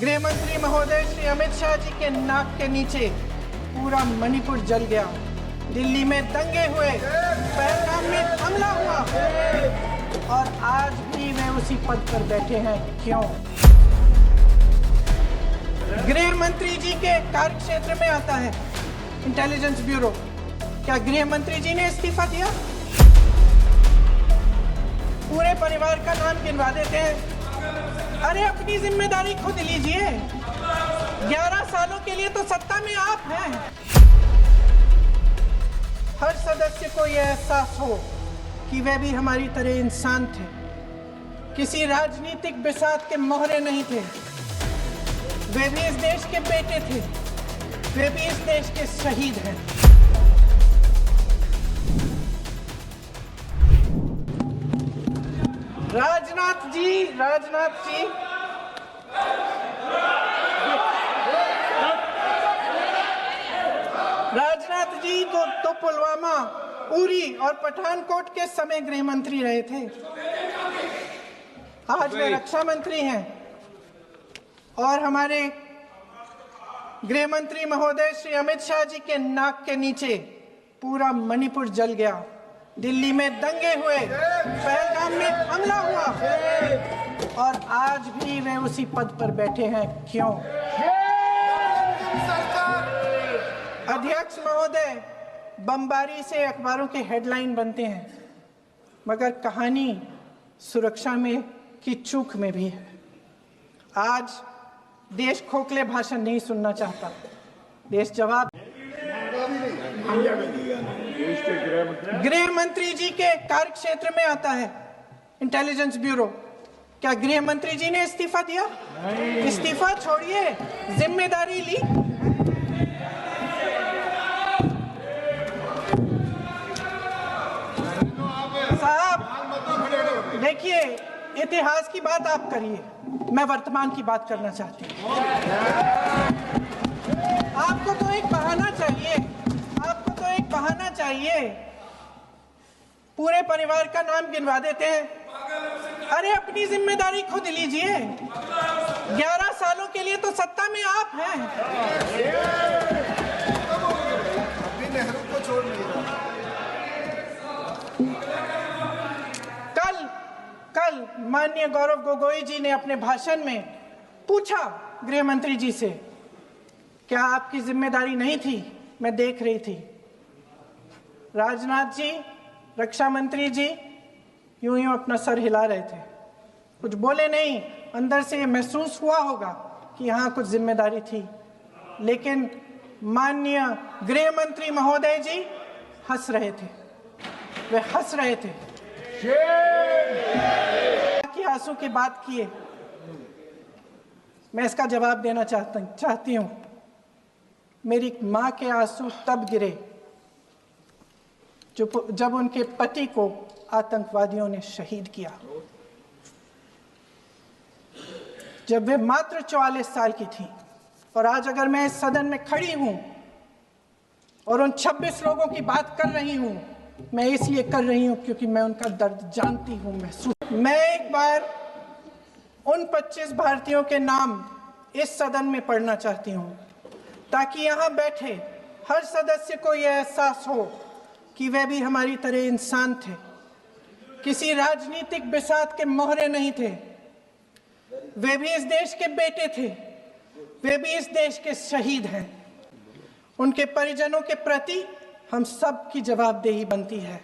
गृह मंत्री महोदय श्री अमित शाह जी के नाक के नीचे पूरा मणिपुर जल गया, दिल्ली में दंगे हुए, पहलगाम में हमला हुआ और आज भी वे उसी पद पर बैठे हैं। क्यों? गृह मंत्री जी के कार्यक्षेत्र में आता है इंटेलिजेंस ब्यूरो। क्या गृह मंत्री जी ने इस्तीफा दिया? पूरे परिवार का नाम गिनवा देते हैं। अरे अपनी जिम्मेदारी खुद लीजिए। 11 सालों के लिए तो सत्ता में आप हैं। हर सदस्य को यह एहसास हो कि वे भी हमारी तरह इंसान थे, किसी राजनीतिक बिसात के मोहरे नहीं थे। वे भी इस देश के बेटे थे, वे भी इस देश के शहीद हैं। राजनाथ जी तो पुलवामा, उरी और पठानकोट के समय गृह मंत्री रहे थे। आज वे रक्षा मंत्री हैं और हमारे गृह मंत्री महोदय श्री अमित शाह जी के नाक के नीचे पूरा मणिपुर जल गया, दिल्ली में दंगे हुए, पहलगाम में हमला हुआ और आज भी वे उसी पद पर बैठे हैं। क्यों? अध्यक्ष महोदय, बमबारी से अखबारों के हेडलाइन बनते हैं, मगर कहानी सुरक्षा में की चूक में भी है। आज देश खोखले भाषण नहीं सुनना चाहता, देश जवाब। गृह मंत्री जी के कार्यक्षेत्र में आता है इंटेलिजेंस ब्यूरो। क्या गृह मंत्री जी ने इस्तीफा दिया? इस्तीफा छोड़िए, जिम्मेदारी ली। साहब देखिए, इतिहास की बात आप करिए, मैं वर्तमान की बात करना चाहती हूँ। आपको तो एक बहाना चाहिए, पूरे परिवार का नाम गिनवा देते हैं। अरे अपनी जिम्मेदारी खुद लीजिए। 11 सालों के लिए तो सत्ता में आप हैं। नेहरू को छोड़ कल माननीय गौरव गोगोई जी ने अपने भाषण में पूछा गृह मंत्री जी से, क्या आपकी जिम्मेदारी नहीं थी? मैं देख रही थी। राजनाथ जी, रक्षा मंत्री जी यूं अपना सर हिला रहे थे, कुछ बोले नहीं। अंदर से महसूस हुआ होगा कि यहाँ कुछ जिम्मेदारी थी, लेकिन माननीय गृह मंत्री महोदय जी हंस रहे थे। वे हंस रहे थे कि आंसू की बात किए। मैं इसका जवाब देना चाहती हूँ। मेरी माँ के आंसू तब गिरे जब उनके पति को आतंकवादियों ने शहीद किया, जब वे मात्र 44 साल की थी। और आज अगर मैं इस सदन में खड़ी हूं और उन 26 लोगों की बात कर रही हूं, मैं इसलिए कर रही हूं क्योंकि मैं उनका दर्द जानती हूं, महसूस। मैं एक बार उन 25 भारतीयों के नाम इस सदन में पढ़ना चाहती हूं, ताकि यहां बैठे हर सदस्य को यह एहसास हो कि वे भी हमारी तरह इंसान थे, किसी राजनीतिक बिसात के मोहरे नहीं थे। वे भी इस देश के बेटे थे, वे भी इस देश के शहीद हैं। उनके परिजनों के प्रति हम सब की जवाबदेही बनती है।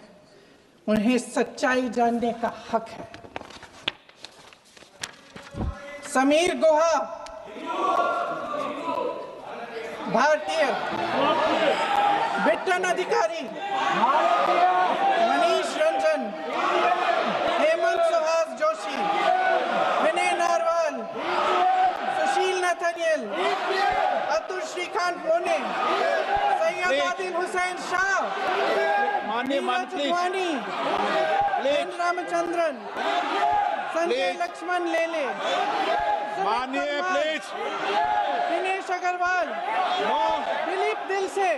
उन्हें सच्चाई जानने का हक है। समीर गुहा भारतीय, बिट्टन अधिकारी, मनीष रंजन, हेमंत सुहास जोशी, विनय नारवाल, सुशील नाथानियल, अतुल श्रीकांत मोने, सैयद आदिल हुसैन शाह, नीरज वानी, एन रामचंद्रन, संजय लक्ष्मण लेले, दिनेश अग्रवाल, दिलीप दिल से,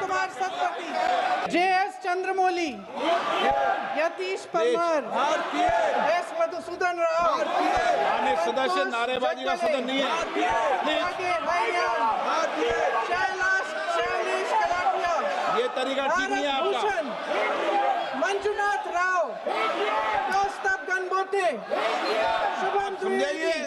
कुमार सतपथी, JS चंद्रमौली, यतीश परमार, S मधुसूदन राव, सदस्य नारेबाजी का सदन नहीं है। शैलेश कलाटिया, ये तरीका ठीक नहीं है आपका। मंजुनाथ राव, कौस्तभ गणबोते, शुभम द्विवेदी,